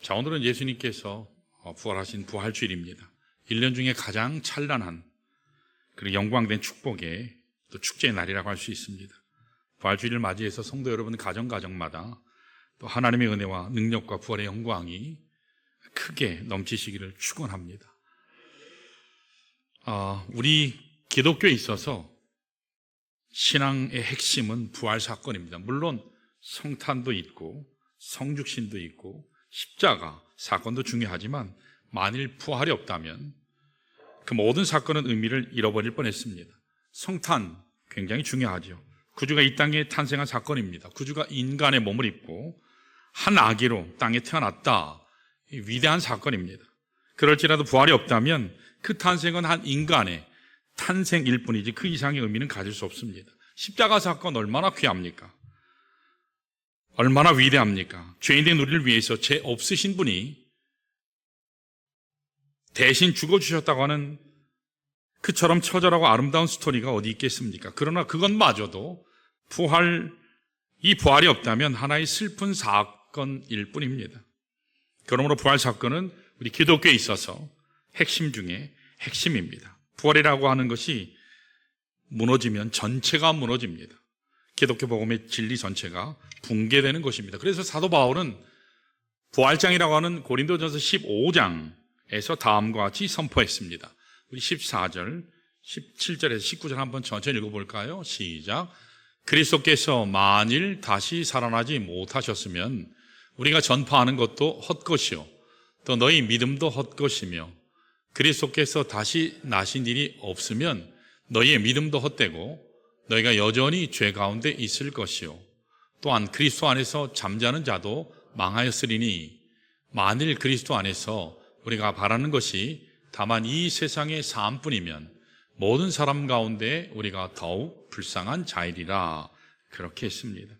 자, 오늘은 예수님께서 부활하신 부활주일입니다. 1년 중에 가장 찬란한 그리고 영광된 축복의 또 축제의 날이라고 할 수 있습니다. 부활주일을 맞이해서 성도 여러분 가정마다 또 하나님의 은혜와 능력과 부활의 영광이 크게 넘치시기를 축원합니다. 우리 기독교에 있어서 신앙의 핵심은 부활 사건입니다. 물론 성탄도 있고 성육신도 있고 십자가 사건도 중요하지만 만일 부활이 없다면 그 모든 사건은 의미를 잃어버릴 뻔했습니다. 성탄 굉장히 중요하죠. 구주가 이 땅에 탄생한 사건입니다. 구주가 인간의 몸을 입고 한 아기로 땅에 태어났다. 위대한 사건입니다. 그럴지라도 부활이 없다면 그 탄생은 한 인간의 탄생일 뿐이지 그 이상의 의미는 가질 수 없습니다. 십자가 사건 얼마나 귀합니까? 얼마나 위대합니까? 죄인된 우리를 위해서 죄 없으신 분이 대신 죽어주셨다고 하는 그처럼 처절하고 아름다운 스토리가 어디 있겠습니까? 그러나 그것마저도 이 부활이 없다면 하나의 슬픈 사건일 뿐입니다. 그러므로 부활 사건은 우리 기독교에 있어서 핵심 중에 핵심입니다. 부활이라고 하는 것이 무너지면 전체가 무너집니다. 기독교 복음의 진리 전체가 붕괴되는 것입니다. 그래서 사도 바울은 부활장이라고 하는 고린도전서 15장에서 다음과 같이 선포했습니다. 우리 14절, 17절에서 19절 한번 천천히 읽어볼까요? 시작. 그리스도께서 만일 다시 살아나지 못하셨으면 우리가 전파하는 것도 헛것이요 또 너희 믿음도 헛것이며 그리스도께서 다시 나신 일이 없으면 너희의 믿음도 헛되고 너희가 여전히 죄 가운데 있을 것이요 또한 그리스도 안에서 잠자는 자도 망하였으리니 만일 그리스도 안에서 우리가 바라는 것이 다만 이 세상의 삶뿐이면 모든 사람 가운데 우리가 더욱 불쌍한 자이리라 그렇게 했습니다.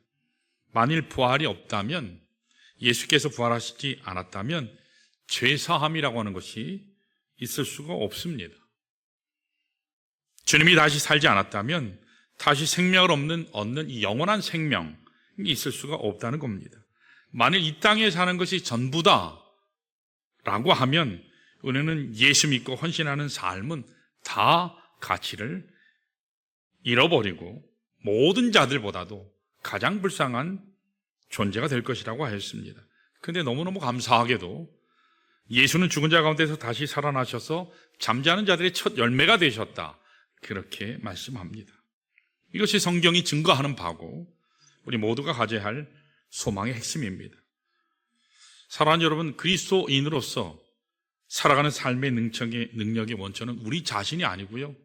만일 부활이 없다면 예수께서 부활하시지 않았다면 죄사함이라고 하는 것이 있을 수가 없습니다. 주님이 다시 살지 않았다면 다시 생명을 얻는 이 영원한 생명이 있을 수가 없다는 겁니다. 만일 이 땅에 사는 것이 전부다 라고 하면 우리는 예수 믿고 헌신하는 삶은 다 가치를 잃어버리고 모든 자들보다도 가장 불쌍한 존재가 될 것이라고 하였습니다. 그런데 너무너무 감사하게도 예수는 죽은 자 가운데서 다시 살아나셔서 잠자는 자들의 첫 열매가 되셨다. 그렇게 말씀합니다. 이것이 성경이 증거하는 바고 우리 모두가 가져야 할 소망의 핵심입니다. 사랑하는 여러분, 그리스도인으로서 살아가는 삶의 능력의 원천은 우리 자신이 아니고요.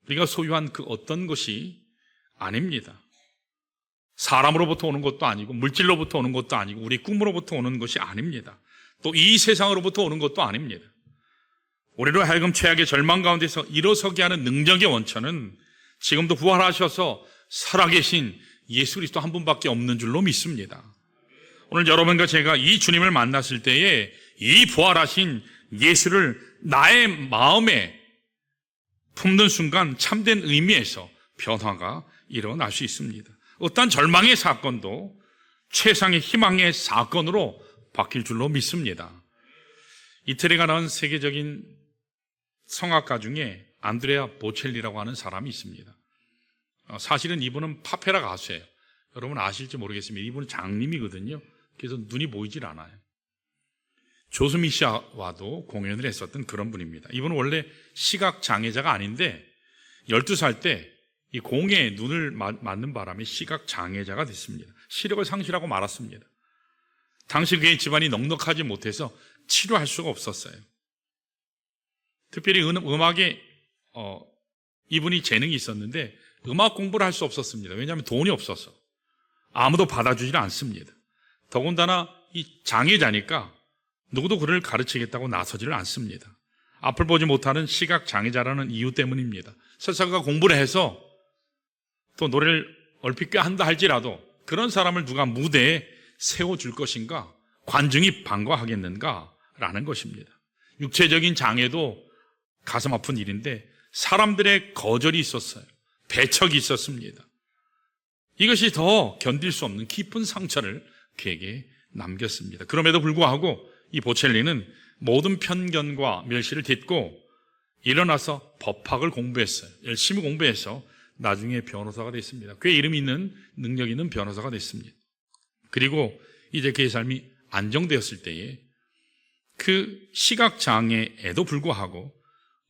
우리가 소유한 그 어떤 것이 아닙니다. 사람으로부터 오는 것도 아니고 물질로부터 오는 것도 아니고 우리 꿈으로부터 오는 것이 아닙니다. 또 이 세상으로부터 오는 것도 아닙니다. 우리로 하여금 최악의 절망 가운데서 일어서게 하는 능력의 원천은 지금도 부활하셔서 살아계신 예수 그리스도 한 분밖에 없는 줄로 믿습니다. 오늘 여러분과 제가 이 주님을 만났을 때에 이 부활하신 예수를 나의 마음에 품는 순간 참된 의미에서 변화가 일어날 수 있습니다. 어떤 절망의 사건도 최상의 희망의 사건으로 바뀔 줄로 믿습니다. 이태리가 나온 세계적인 성악가 중에 안드레아 보첼리라고 하는 사람이 있습니다. 사실은 이분은 파페라 가수예요. 여러분 아실지 모르겠습니다. 이분은 장님이거든요. 그래서 눈이 보이질 않아요. 조수미 씨와도 공연을 했었던 그런 분입니다. 이분은 원래 시각장애자가 아닌데 12살 때 이 공에 눈을 맞는 바람에 시각장애자가 됐습니다. 시력을 상실하고 말았습니다. 당시 그의 집안이 넉넉하지 못해서 치료할 수가 없었어요. 특별히 음악에 이분이 재능이 있었는데 음악 공부를 할 수 없었습니다. 왜냐하면 돈이 없어서 아무도 받아주질 않습니다. 더군다나 이 장애자니까 누구도 그를 가르치겠다고 나서지를 않습니다. 앞을 보지 못하는 시각장애자라는 이유 때문입니다. 설사가 공부를 해서 또 노래를 얼핏 꽤 한다 할지라도 그런 사람을 누가 무대에 세워줄 것인가? 관중이 반가하겠는가? 라는 것입니다. 육체적인 장애도 가슴 아픈 일인데 사람들의 거절이 있었어요. 배척이 있었습니다. 이것이 더 견딜 수 없는 깊은 상처를 그에게 남겼습니다. 그럼에도 불구하고 이 보첼리는 모든 편견과 멸시를 딛고 일어나서 법학을 공부했어요. 열심히 공부해서 나중에 변호사가 됐습니다. 꽤 이름 있는 능력 있는 변호사가 됐습니다. 그리고 이제 그의 삶이 안정되었을 때에 그 시각장애에도 불구하고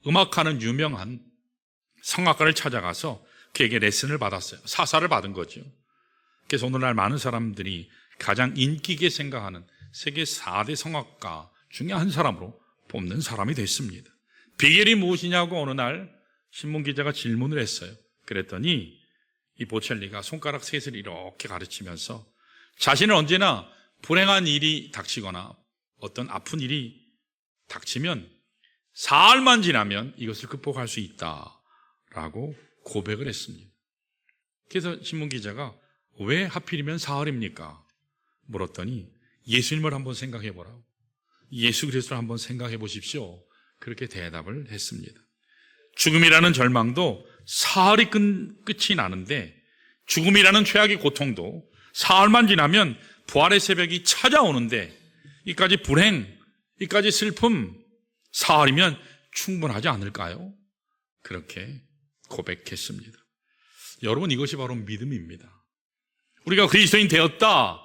음악하는 유명한 성악가를 찾아가서 그에게 레슨을 받았어요. 사사를 받은 거죠. 그래서 오늘날 많은 사람들이 가장 인기 있게 생각하는 세계 4대 성악가 중에 한 사람으로 뽑는 사람이 됐습니다. 비결이 무엇이냐고 어느 날 신문기자가 질문을 했어요. 그랬더니 이 보첼리가 손가락 셋을 이렇게 가르치면서 자신은 언제나 불행한 일이 닥치거나 어떤 아픈 일이 닥치면 사흘만 지나면 이것을 극복할 수 있다라고 고백을 했습니다. 그래서 신문기자가 왜 하필이면 사흘입니까? 물었더니 예수님을 한번 생각해 보라고, 예수 그리스도를 한번 생각해 보십시오. 그렇게 대답을 했습니다. 죽음이라는 절망도 사흘이 끝이 나는데 죽음이라는 최악의 고통도 사흘만 지나면 부활의 새벽이 찾아오는데 이까지 불행, 이까지 슬픔, 사흘이면 충분하지 않을까요? 그렇게 고백했습니다. 여러분, 이것이 바로 믿음입니다. 우리가 그리스도인 되었다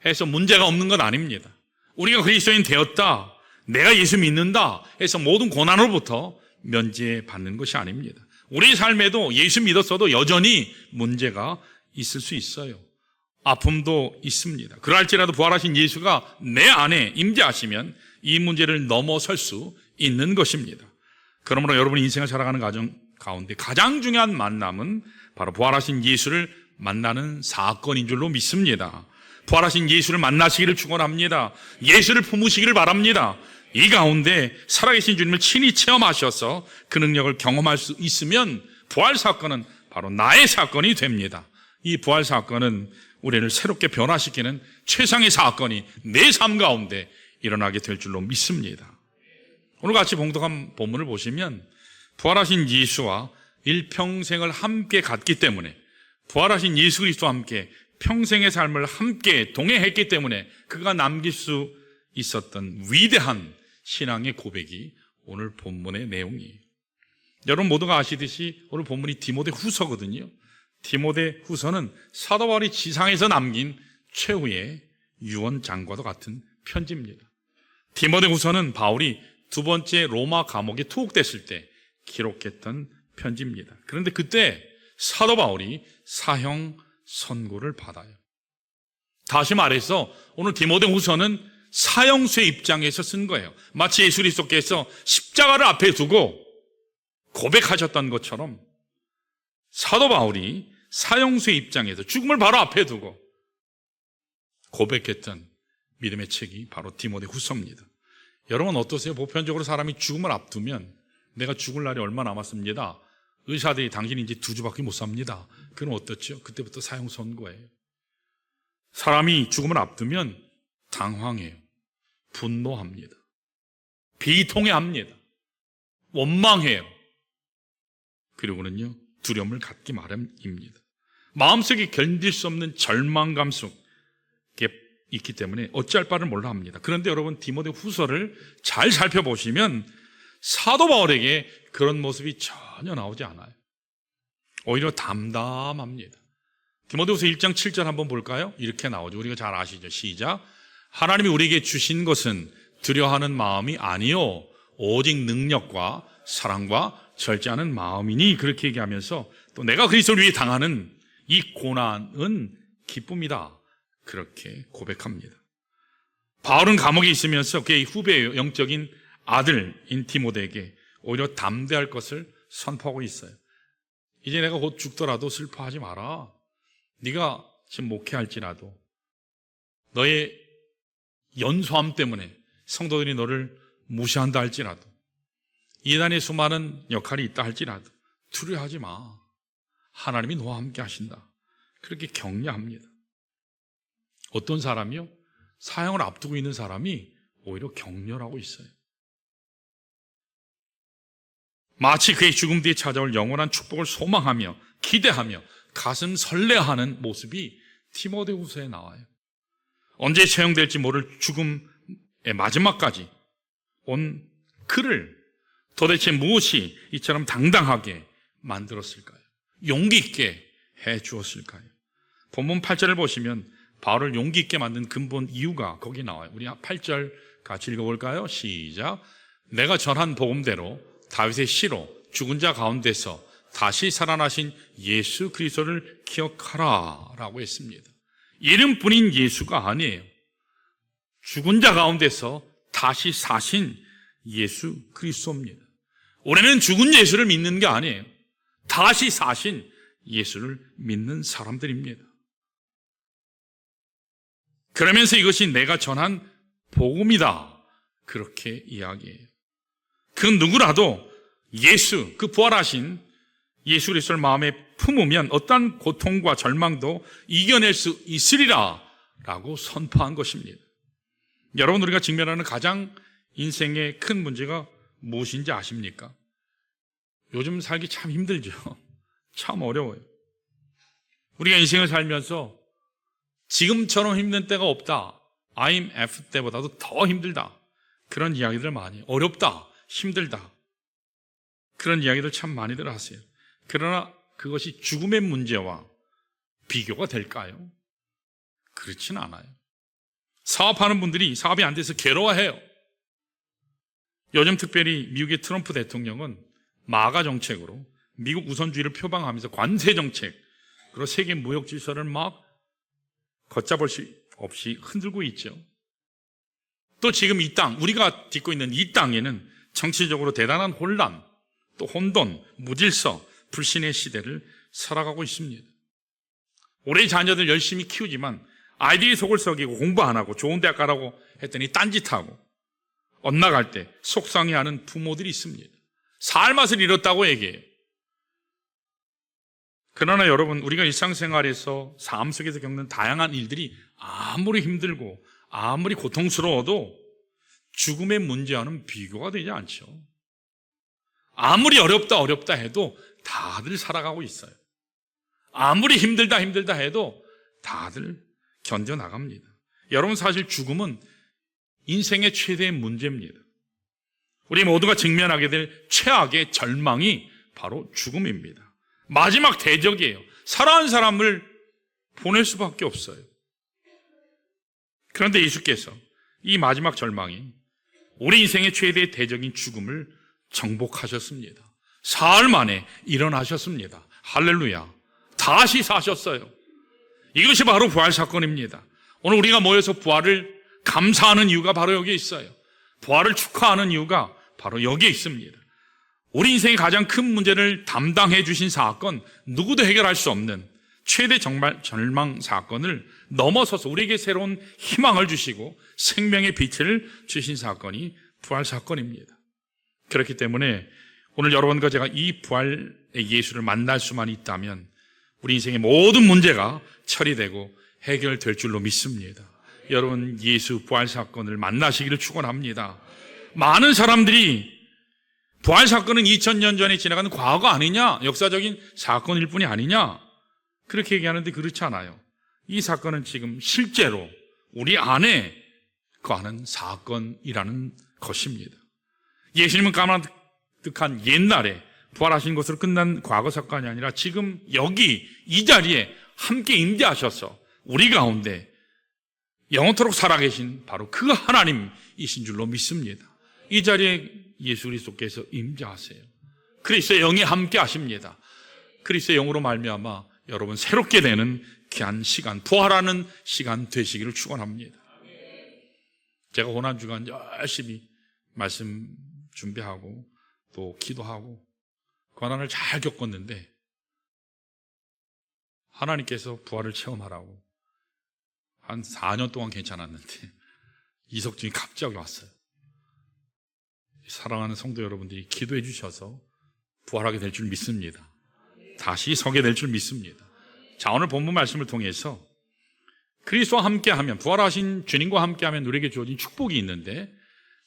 해서 문제가 없는 건 아닙니다. 우리가 그리스도인 되었다, 내가 예수 믿는다 해서 모든 고난으로부터 면제받는 것이 아닙니다. 우리 삶에도 예수 믿었어도 여전히 문제가 있을 수 있어요. 아픔도 있습니다. 그럴지라도 부활하신 예수가 내 안에 임재하시면 이 문제를 넘어설 수 있는 것입니다. 그러므로 여러분이 인생을 살아가는 과정 가운데 가장 중요한 만남은 바로 부활하신 예수를 만나는 사건인 줄로 믿습니다. 부활하신 예수를 만나시기를 축원합니다. 예수를 품으시기를 바랍니다. 이 가운데 살아계신 주님을 친히 체험하셔서 그 능력을 경험할 수 있으면 부활 사건은 바로 나의 사건이 됩니다. 이 부활 사건은 우리를 새롭게 변화시키는 최상의 사건이 내 삶 가운데 일어나게 될 줄로 믿습니다. 오늘 같이 봉독한 본문을 보시면 부활하신 예수와 일평생을 함께 갔기 때문에, 부활하신 예수 그리스도와 함께 평생의 삶을 함께 동행했기 때문에 그가 남길 수 있었던 위대한 신앙의 고백이 오늘 본문의 내용이에요. 여러분 모두가 아시듯이 오늘 본문이 디모데 후서거든요. 디모데 후서는 사도 바울이 지상에서 남긴 최후의 유언장과도 같은 편지입니다. 디모데 후서는 바울이 두 번째 로마 감옥에 투옥됐을 때 기록했던 편지입니다. 그런데 그때 사도 바울이 사형 선고를 받아요. 다시 말해서 오늘 디모데 후서는 사형수의 입장에서 쓴 거예요. 마치 예수 그리스도께서 십자가를 앞에 두고 고백하셨던 것처럼 사도 바울이 사형수의 입장에서 죽음을 바로 앞에 두고 고백했던 믿음의 책이 바로 디모데 후서입니다. 여러분 어떠세요? 보편적으로 사람이 죽음을 앞두면 내가 죽을 날이 얼마 남았습니다. 의사들이 당신이 이제 2주밖에 못 삽니다. 그건 어떻죠? 그때부터 사형 선고예요. 사람이 죽음을 앞두면 당황해요. 분노합니다. 비통해합니다. 원망해요. 그리고는요, 두려움을 갖기 마련입니다. 마음속에 견딜 수 없는 절망감 속에 있기 때문에 어찌할 바를 몰라 합니다. 그런데 여러분 디모데 후서를 잘 살펴보시면 사도 바울에게 그런 모습이 전혀 나오지 않아요. 오히려 담담합니다. 디모데후서 1장 7절 한번 볼까요? 이렇게 나오죠. 우리가 잘 아시죠? 시작. 하나님이 우리에게 주신 것은 두려워하는 마음이 아니요 오직 능력과 사랑과 절제하는 마음이니, 그렇게 얘기하면서 또 내가 그리스도를 위해 당하는 이 고난은 기쁨이다, 그렇게 고백합니다. 바울은 감옥에 있으면서 그의 후배 영적인 아들인 디모데에게 오히려 담대할 것을 선포하고 있어요. 이제 내가 곧 죽더라도 슬퍼하지 마라. 네가 지금 목회할지라도 너의 연소함 때문에 성도들이 너를 무시한다 할지라도 이단의 수많은 역할이 있다 할지라도 두려워하지 마. 하나님이 너와 함께 하신다. 그렇게 격려합니다. 어떤 사람이요? 사형을 앞두고 있는 사람이 오히려 격려를 하고 있어요. 마치 그의 죽음 뒤에 찾아올 영원한 축복을 소망하며 기대하며 가슴 설레하는 모습이 디모데후서에 나와요. 언제 처형될지 모를 죽음의 마지막까지 온 그를 도대체 무엇이 이처럼 당당하게 만들었을까요? 용기 있게 해 주었을까요? 본문 8절을 보시면 바울을 용기 있게 만든 근본 이유가 거기 나와요. 우리 8절 같이 읽어볼까요? 시작. 내가 전한 복음대로 다윗의 씨로 죽은 자 가운데서 다시 살아나신 예수 그리스도를 기억하라 라고 했습니다. 이름뿐인 예수가 아니에요. 죽은 자 가운데서 다시 사신 예수 그리스도입니다. 우리는 죽은 예수를 믿는 게 아니에요. 다시 사신 예수를 믿는 사람들입니다. 그러면서 이것이 내가 전한 복음이다, 그렇게 이야기해요. 그 누구라도 예수, 그 부활하신 예수 그리스도를 마음에 품으면 어떠한 고통과 절망도 이겨낼 수 있으리라 라고 선포한 것입니다. 여러분, 우리가 직면하는 가장 인생의 큰 문제가 무엇인지 아십니까? 요즘 살기 참 힘들죠. 참 어려워요. 우리가 인생을 살면서 지금처럼 힘든 때가 없다, IMF 때보다도 더 힘들다, 그런 이야기들 많이 해요. 어렵다, 힘들다, 그런 이야기들 참 많이들 하세요. 그러나 그것이 죽음의 문제와 비교가 될까요? 그렇진 않아요. 사업하는 분들이 사업이 안 돼서 괴로워해요. 요즘 특별히 미국의 트럼프 대통령은 마가 정책으로 미국 우선주의를 표방하면서 관세 정책, 그리고 세계 무역 질서를 막 걷잡을 수 없이 흔들고 있죠. 또 지금 이 땅, 우리가 딛고 있는 이 땅에는 정치적으로 대단한 혼란, 또 혼돈, 무질서, 불신의 시대를 살아가고 있습니다. 우리 자녀들 열심히 키우지만 아이들이 속을 썩이고 공부 안 하고 좋은 대학 가라고 했더니 딴짓하고 엇나갈 때 속상해하는 부모들이 있습니다. 살 맛을 잃었다고 얘기해요. 그러나 여러분, 우리가 일상생활에서 삶 속에서 겪는 다양한 일들이 아무리 힘들고 아무리 고통스러워도 죽음의 문제와는 비교가 되지 않죠. 아무리 어렵다 해도 다들 살아가고 있어요. 아무리 힘들다 해도 다들 견뎌나갑니다. 여러분, 사실 죽음은 인생의 최대의 문제입니다. 우리 모두가 직면하게 될 최악의 절망이 바로 죽음입니다. 마지막 대적이에요. 살아온 사람을 보낼 수밖에 없어요. 그런데 예수께서 이 마지막 절망인 우리 인생의 최대의 대적인 죽음을 정복하셨습니다. 사흘 만에 일어나셨습니다. 할렐루야. 다시 사셨어요. 이것이 바로 부활 사건입니다. 오늘 우리가 모여서 부활을 감사하는 이유가 바로 여기에 있어요. 부활을 축하하는 이유가 바로 여기에 있습니다. 우리 인생의 가장 큰 문제를 담당해 주신 사건, 누구도 해결할 수 없는 최대 절망 사건을 넘어서서 우리에게 새로운 희망을 주시고 생명의 빛을 주신 사건이 부활 사건입니다. 그렇기 때문에 오늘 여러분과 제가 이 부활의 예수를 만날 수만 있다면 우리 인생의 모든 문제가 처리되고 해결될 줄로 믿습니다. 여러분, 예수 부활 사건을 만나시기를 축원합니다. 많은 사람들이 부활 사건은 2000년 전에 지나가는 과거 아니냐, 역사적인 사건일 뿐이 아니냐, 그렇게 얘기하는데 그렇지 않아요. 이 사건은 지금 실제로 우리 안에 거하는 사건이라는 것입니다. 예수님은 까마득한 옛날에 부활하신 것으로 끝난 과거 사건이 아니라 지금 여기 이 자리에 함께 임재하셔서 우리 가운데 영원토록 살아계신 바로 그 하나님이신 줄로 믿습니다. 이 자리에 예수 그리스도께서 임재하세요. 그리스도의 영이 함께 하십니다. 그리스도의 영으로 말미암아 여러분 새롭게 되는 귀한 시간, 부활하는 시간 되시기를 축원합니다. 제가 고난주간 열심히 말씀 준비하고 또 기도하고 고난을 잘 겪었는데 하나님께서 부활을 체험하라고 한 4년 동안 괜찮았는데 이석증이 갑자기 왔어요. 사랑하는 성도 여러분들이 기도해 주셔서 부활하게 될 줄 믿습니다. 다시 서게 될 줄 믿습니다. 자, 오늘 본문 말씀을 통해서 그리스도와 함께하면, 부활하신 주님과 함께하면 우리에게 주어진 축복이 있는데,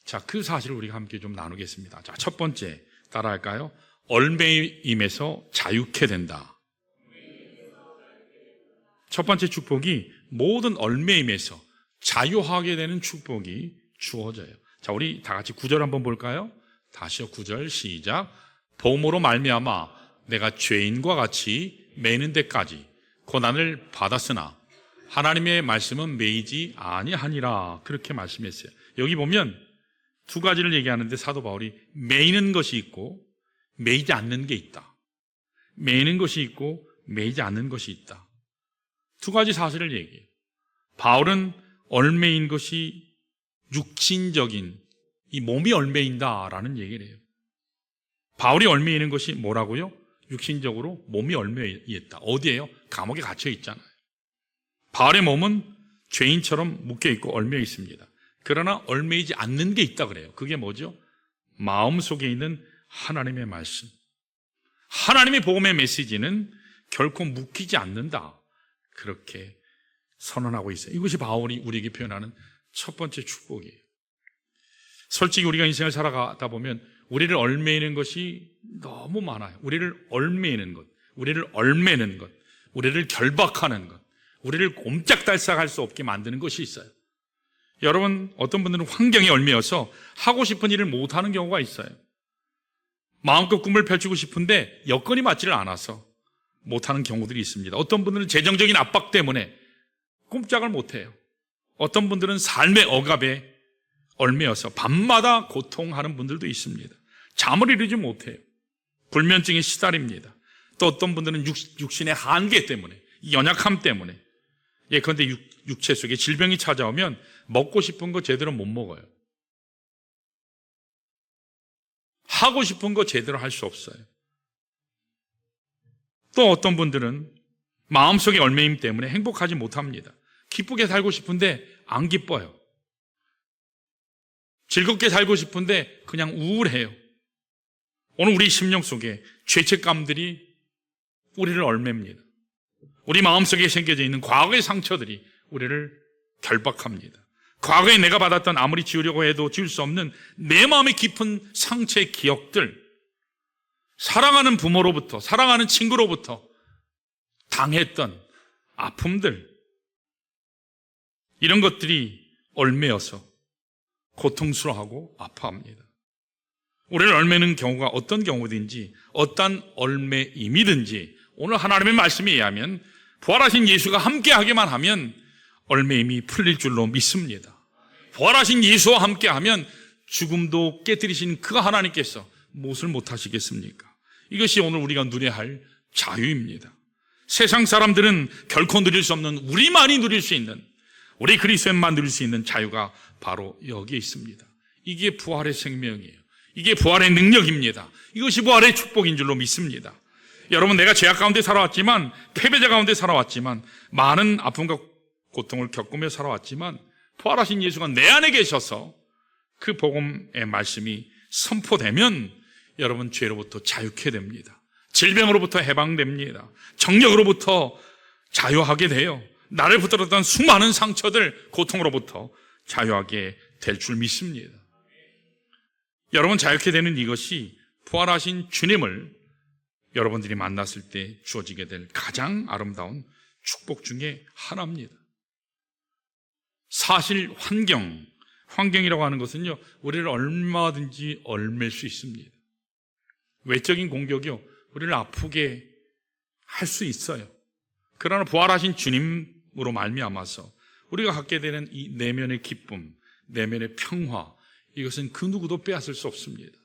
자, 그 사실을 우리가 함께 좀 나누겠습니다. 자, 첫 번째 따라할까요? 얼매임에서 자유케 된다. 첫 번째 축복이 모든 얼매임에서 자유하게 되는 축복이 주어져요. 자, 우리 다 같이 9절 한번 볼까요? 다시요. 9절 시작. 도움으로 말미암아 내가 죄인과 같이 매는 데까지 고난을 받았으나 하나님의 말씀은 매이지 아니하니라. 그렇게 말씀했어요. 여기 보면 두 가지를 얘기하는데 사도 바울이 매이는 것이 있고 매이지 않는 게 있다. 매이는 것이 있고 매이지 않는 것이 있다. 두 가지 사실을 얘기해요. 바울은 얼매인 것이 육신적인 이 몸이 얼매인다라는 얘기를 해요. 바울이 얼매이는 것이 뭐라고요? 육신적으로 몸이 얼매있다. 어디에요? 감옥에 갇혀 있잖아요. 바울의 몸은 죄인처럼 묶여 있고 얼매 있습니다. 그러나 얼매이지 않는 게 있다 그래요. 그게 뭐죠? 마음속에 있는 하나님의 말씀. 하나님의 복음의 메시지는 결코 묶이지 않는다. 그렇게 선언하고 있어요. 이것이 바울이 우리에게 표현하는 첫 번째 축복이에요. 솔직히 우리가 인생을 살아가다 보면 우리를 얼매이는 것이 너무 많아요. 우리를 얼매이는 것, 우리를 얼매는 것, 우리를 결박하는 것, 우리를 꼼짝달싹할 수 없게 만드는 것이 있어요. 여러분, 어떤 분들은 환경에 얼매여서 하고 싶은 일을 못하는 경우가 있어요. 마음껏 꿈을 펼치고 싶은데 여건이 맞지를 않아서 못하는 경우들이 있습니다. 어떤 분들은 재정적인 압박 때문에 꼼짝을 못해요. 어떤 분들은 삶의 억압에 얼매여서 밤마다 고통하는 분들도 있습니다. 잠을 이루지 못해요. 불면증에 시달립니다. 또 어떤 분들은 육신의 한계 때문에, 이 연약함 때문에, 예컨대 육체 속에 질병이 찾아오면 먹고 싶은 거 제대로 못 먹어요. 하고 싶은 거 제대로 할 수 없어요. 또 어떤 분들은 마음속의 얼매임 때문에 행복하지 못합니다. 기쁘게 살고 싶은데 안 기뻐요. 즐겁게 살고 싶은데 그냥 우울해요. 오늘 우리 심령 속에 죄책감들이 우리를 얼맵니다. 우리 마음속에 생겨져 있는 과거의 상처들이 우리를 결박합니다. 과거에 내가 받았던 아무리 지우려고 해도 지울 수 없는 내 마음의 깊은 상처의 기억들, 사랑하는 부모로부터, 사랑하는 친구로부터 당했던 아픔들, 이런 것들이 얼매여서 고통스러워하고 아파합니다. 우리를 얼매는 경우가 어떤 경우든지, 어떤 얼매임이든지 오늘 하나님의 말씀에 의하면 부활하신 예수가 함께하기만 하면 얼매임이 풀릴 줄로 믿습니다. 부활하신 예수와 함께하면 죽음도 깨뜨리신 그 하나님께서 무엇을 못하시겠습니까? 이것이 오늘 우리가 누려야 할 자유입니다. 세상 사람들은 결코 누릴 수 없는, 우리만이 누릴 수 있는, 우리 그리스도인만 누릴 수 있는 자유가 바로 여기에 있습니다. 이게 부활의 생명이에요. 이게 부활의 능력입니다. 이것이 부활의 축복인 줄로 믿습니다. 여러분, 내가 죄악 가운데 살아왔지만, 패배자 가운데 살아왔지만, 많은 아픔과 고통을 겪으며 살아왔지만, 부활하신 예수가 내 안에 계셔서 그 복음의 말씀이 선포되면 여러분 죄로부터 자유케 됩니다. 질병으로부터 해방됩니다. 정력으로부터 자유하게 돼요. 나를 붙들었던 수많은 상처들, 고통으로부터 자유하게 될 줄 믿습니다. 여러분, 자유케 되는 이것이 부활하신 주님을 여러분들이 만났을 때 주어지게 될 가장 아름다운 축복 중에 하나입니다. 사실 환경이라고 하는 것은요, 우리를 얼마든지 얽맬 수 있습니다. 외적인 공격이요, 우리를 아프게 할 수 있어요. 그러나 부활하신 주님으로 말미암아서 우리가 갖게 되는 이 내면의 기쁨, 내면의 평화, 이것은 그 누구도 빼앗을 수 없습니다.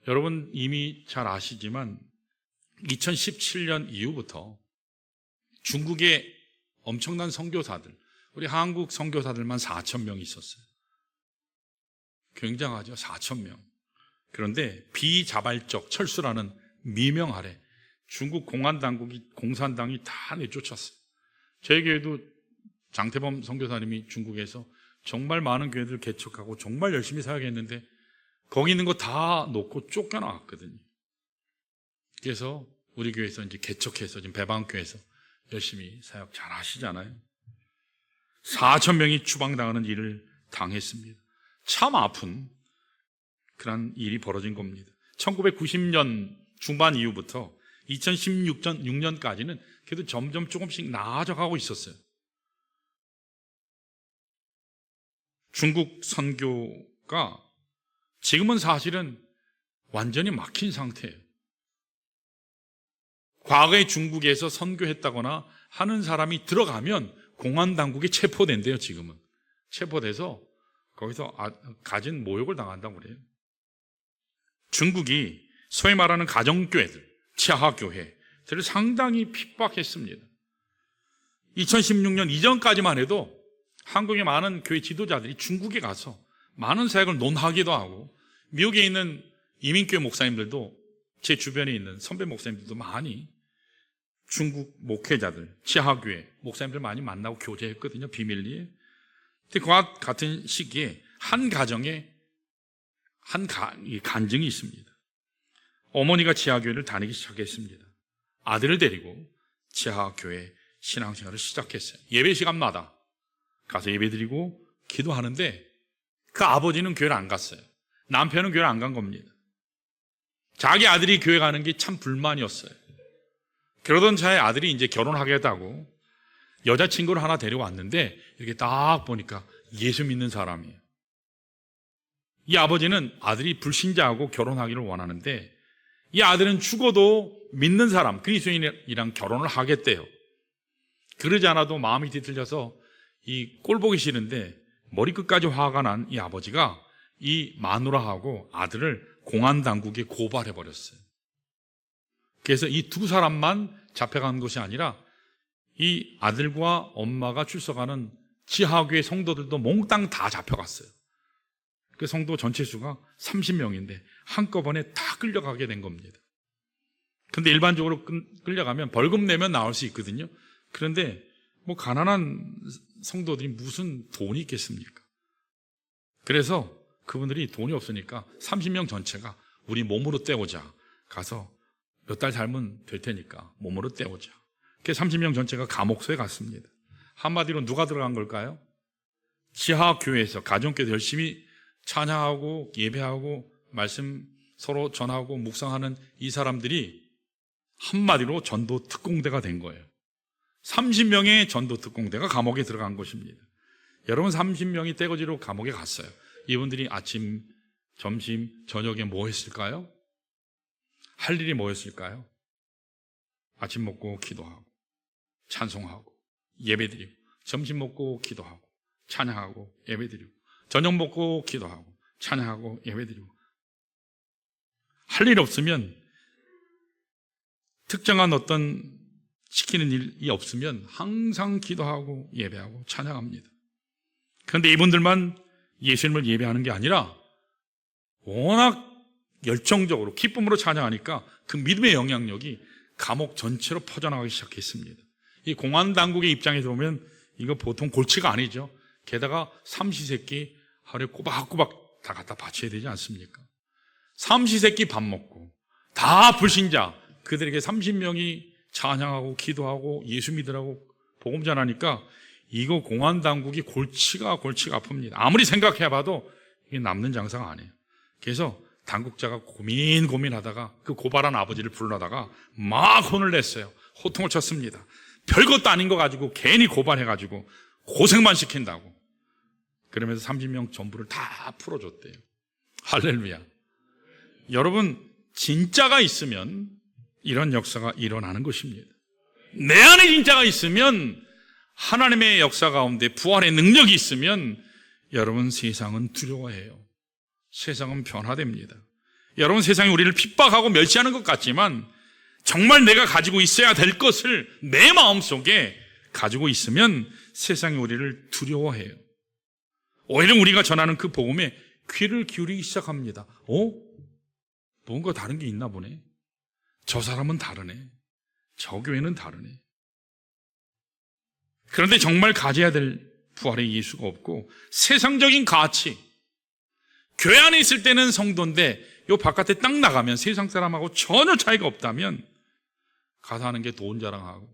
여러분 이미 잘 아시지만 2017년 이후부터 중국의 엄청난 선교사들, 우리 한국 선교사들만 4,000명 있었어요. 굉장하죠. 4,000명. 그런데 비자발적 철수라는 미명 아래 중국 공안당국이, 공산당이 다 내쫓았어요. 저희 교회도 장태범 선교사님이 중국에서 정말 많은 교회들 개척하고 정말 열심히 사역했는데 거기 있는 거 다 놓고 쫓겨나왔거든요. 그래서 우리 교회에서 이제 개척해서 지금 배방교회에서 열심히 사역 잘 하시잖아요. 4,000명이 추방당하는 일을 당했습니다. 참 아픈 그런 일이 벌어진 겁니다. 1990년 중반 이후부터 2016년까지는 그래도 점점 조금씩 나아져가고 있었어요. 중국 선교가 지금은 사실은 완전히 막힌 상태예요. 과거에 중국에서 선교했다거나 하는 사람이 들어가면 공안당국에 체포된대요. 지금은 체포돼서 거기서 가진 모욕을 당한다고 그래요. 중국이 소위 말하는 가정교회들, 치하교회들을 상당히 핍박했습니다. 2016년 이전까지만 해도 한국의 많은 교회 지도자들이 중국에 가서 많은 사역을 논하기도 하고, 미국에 있는 이민교회 목사님들도, 제 주변에 있는 선배 목사님들도 많이 중국 목회자들, 치하교회 목사님들 많이 만나고 교제했거든요. 비밀리에. 근데 그와 같은 시기에 한 가정에 간증이 있습니다. 어머니가 치하교회를 다니기 시작했습니다. 아들을 데리고 치하교회 신앙생활을 시작했어요. 예배 시간마다 가서 예배드리고 기도하는데 그 아버지는 교회를 안 갔어요. 남편은 교회를 안 간 겁니다. 자기 아들이 교회 가는 게 참 불만이었어요. 그러던 차에 아들이 이제 결혼하겠다고 여자친구를 하나 데려왔는데 이렇게 딱 보니까 예수 믿는 사람이에요. 이 아버지는 아들이 불신자하고 결혼하기를 원하는데 이 아들은 죽어도 믿는 사람, 그리스도인이랑 결혼을 하겠대요. 그러지 않아도 마음이 뒤틀려서 이 꼴 보기 싫은데 머리끝까지 화가 난 이 아버지가 이 마누라하고 아들을 공안당국에 고발해버렸어요. 그래서 이 두 사람만 잡혀간 것이 아니라 이 아들과 엄마가 출석하는 지하교회 성도들도 몽땅 다 잡혀갔어요. 그 성도 전체 수가 30명인데 한꺼번에 다 끌려가게 된 겁니다. 근데 일반적으로 끌려가면 벌금 내면 나올 수 있거든요. 그런데 뭐 가난한 성도들이 무슨 돈이 있겠습니까? 그래서 그분들이 돈이 없으니까 30명 전체가 우리 몸으로 떼오자. 가서 몇 달 살면 될 테니까 몸으로 떼오자. 그래서 30명 전체가 감옥소에 갔습니다. 한마디로 누가 들어간 걸까요? 지하교회에서, 가정교회에서 열심히 찬양하고 예배하고 말씀 서로 전하고 묵상하는 이 사람들이 한마디로 전도 특공대가 된 거예요. 30명의 전도 특공대가 감옥에 들어간 것입니다. 여러분, 30명이 떼거지로 감옥에 갔어요. 이분들이 아침, 점심, 저녁에 뭐 했을까요? 할 일이 뭐였을까요? 아침 먹고 기도하고 찬송하고 예배드리고, 점심 먹고 기도하고 찬양하고 예배드리고, 저녁 먹고 기도하고 찬양하고 예배드리고. 할 일 없으면, 특정한 어떤 시키는 일이 없으면 항상 기도하고 예배하고 찬양합니다. 그런데 이분들만 예수님을 예배하는 게 아니라 워낙 열정적으로 기쁨으로 찬양하니까 그 믿음의 영향력이 감옥 전체로 퍼져나가기 시작했습니다. 이 공안당국의 입장에서 보면 이거 보통 골치가 아니죠. 게다가 삼시세끼 하루에 꼬박꼬박 다 갖다 바쳐야 되지 않습니까? 삼시세끼 밥 먹고 다 불신자 그들에게 30명이 찬양하고 기도하고 예수 믿으라고 복음 전하니까 이거 공안당국이 골치가 아픕니다. 아무리 생각해봐도 이게 남는 장사가 아니에요. 그래서 당국자가 고민하다가 그 고발한 아버지를 불러다가 막 혼을 냈어요. 호통을 쳤습니다. 별것도 아닌 거 가지고 괜히 고발해가지고 고생만 시킨다고. 그러면서 30명 전부를 다 풀어줬대요. 할렐루야. 여러분, 진짜가 있으면 이런 역사가 일어나는 것입니다. 내 안에 진짜가 있으면, 하나님의 역사 가운데 부활의 능력이 있으면 여러분, 세상은 두려워해요. 세상은 변화됩니다. 여러분, 세상이 우리를 핍박하고 멸시하는 것 같지만 정말 내가 가지고 있어야 될 것을 내 마음속에 가지고 있으면 세상이 우리를 두려워해요. 오히려 우리가 전하는 그 복음에 귀를 기울이기 시작합니다. 뭔가 다른 게 있나 보네. 저 사람은 다르네. 저 교회는 다르네. 그런데 정말 가져야 될 부활의 예수가 없고 세상적인 가치, 교회 안에 있을 때는 성도인데 요 바깥에 딱 나가면 세상 사람하고 전혀 차이가 없다면 가서 하는 게 돈 자랑하고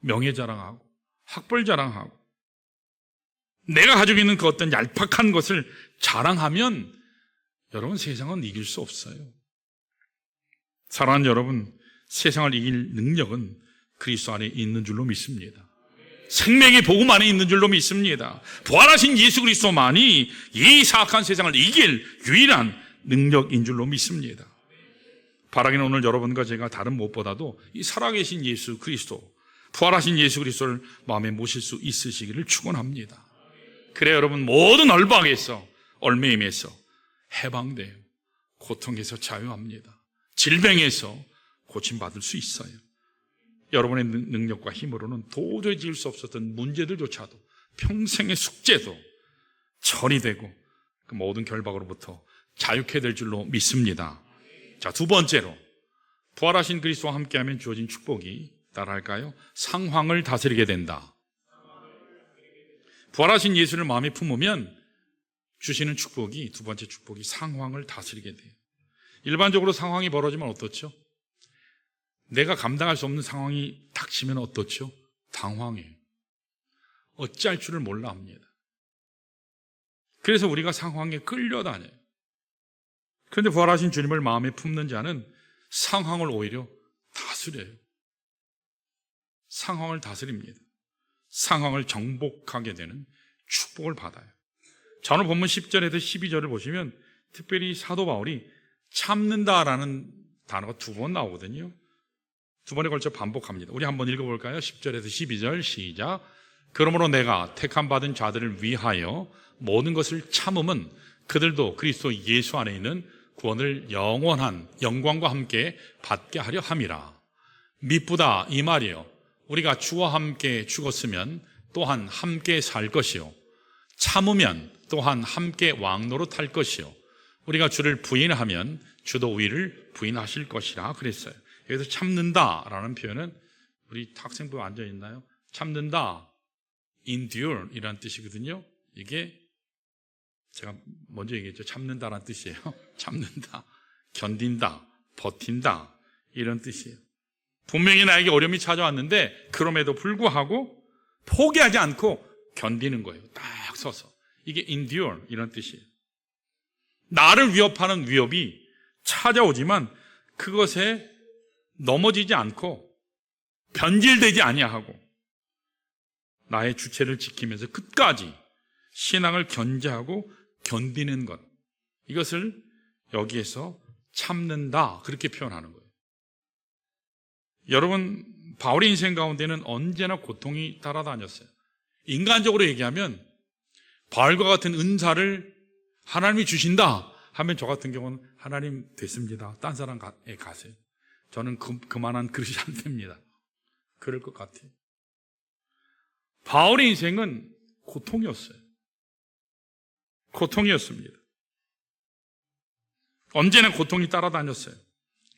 명예 자랑하고 학벌 자랑하고 내가 가지고 있는 그 어떤 얄팍한 것을 자랑하면 여러분, 세상은 이길 수 없어요. 사랑하는 여러분, 세상을 이길 능력은 그리스도 안에 있는 줄로 믿습니다. 생명의 복음 안에 있는 줄로 믿습니다. 부활하신 예수 그리스도만이 이 사악한 세상을 이길 유일한 능력인 줄로 믿습니다. 바라기는 오늘 여러분과 제가 다른 무엇보다도 이 살아계신 예수 그리스도, 부활하신 예수 그리스도를 마음에 모실 수 있으시기를 축원합니다. 그래 여러분 모든 얼박에서 얼매임에서 해방돼요. 고통에서 자유합니다. 질병에서 고침받을 수 있어요. 여러분의 능력과 힘으로는 도저히 지을 수 없었던 문제들조차도 평생의 숙제도 처리되고 그 모든 결박으로부터 자유케 될 줄로 믿습니다. 자, 두 번째로 부활하신 그리스도와 함께하면 주어진 축복이 따라할까요? 상황을 다스리게 된다. 부활하신 예수를 마음에 품으면 주시는 축복이, 두 번째 축복이 상황을 다스리게 돼요. 일반적으로 상황이 벌어지면 어떻죠? 내가 감당할 수 없는 상황이 닥치면 어떻죠? 당황해요. 어찌할 줄을 몰라 합니다. 그래서 우리가 상황에 끌려다녀요. 그런데 부활하신 주님을 마음에 품는 자는 상황을 오히려 다스려요. 상황을 다스립니다. 상황을 정복하게 되는 축복을 받아요. 자, 오늘 본문 10절에서 12절을 보시면 특별히 사도 바울이 참는다라는 단어가 두 번 나오거든요. 두 번에 걸쳐 반복합니다. 우리 한번 읽어볼까요? 10절에서 12절 시작. 그러므로 내가 택함 받은 자들을 위하여 모든 것을 참음은 그들도 그리스도 예수 안에 있는 구원을 영원한 영광과 함께 받게 하려 함이라. 미쁘다 이 말이요. 우리가 주와 함께 죽었으면 또한 함께 살 것이요. 참으면 또한 함께 왕노릇할 것이요. 우리가 주를 부인하면 주도 우리를 부인하실 것이라 그랬어요. 여기서 참는다라는 표현은 우리 학생부 앉아있나요? 참는다, endure 이라는 뜻이거든요. 이게 제가 먼저 얘기했죠. 참는다라는 뜻이에요. 참는다, 견딘다, 버틴다 이런 뜻이에요. 분명히 나에게 어려움이 찾아왔는데 그럼에도 불구하고 포기하지 않고 견디는 거예요. 딱 서서. 이게 endure 이런 뜻이에요. 나를 위협하는 위협이 찾아오지만 그것에 넘어지지 않고 변질되지 아니하고 나의 주체를 지키면서 끝까지 신앙을 견제하고 견디는 것, 이것을 여기에서 참는다 그렇게 표현하는 거예요. 여러분, 바울의 인생 가운데는 언제나 고통이 따라다녔어요. 인간적으로 얘기하면 바울과 같은 은사를 하나님이 주신다 하면 저 같은 경우는 하나님 됐습니다, 딴 사람에 가세요. 저는 그만한 그릇이 안 됩니다. 그럴 것 같아요. 바울의 인생은 고통이었어요. 고통이었습니다. 언제나 고통이 따라다녔어요.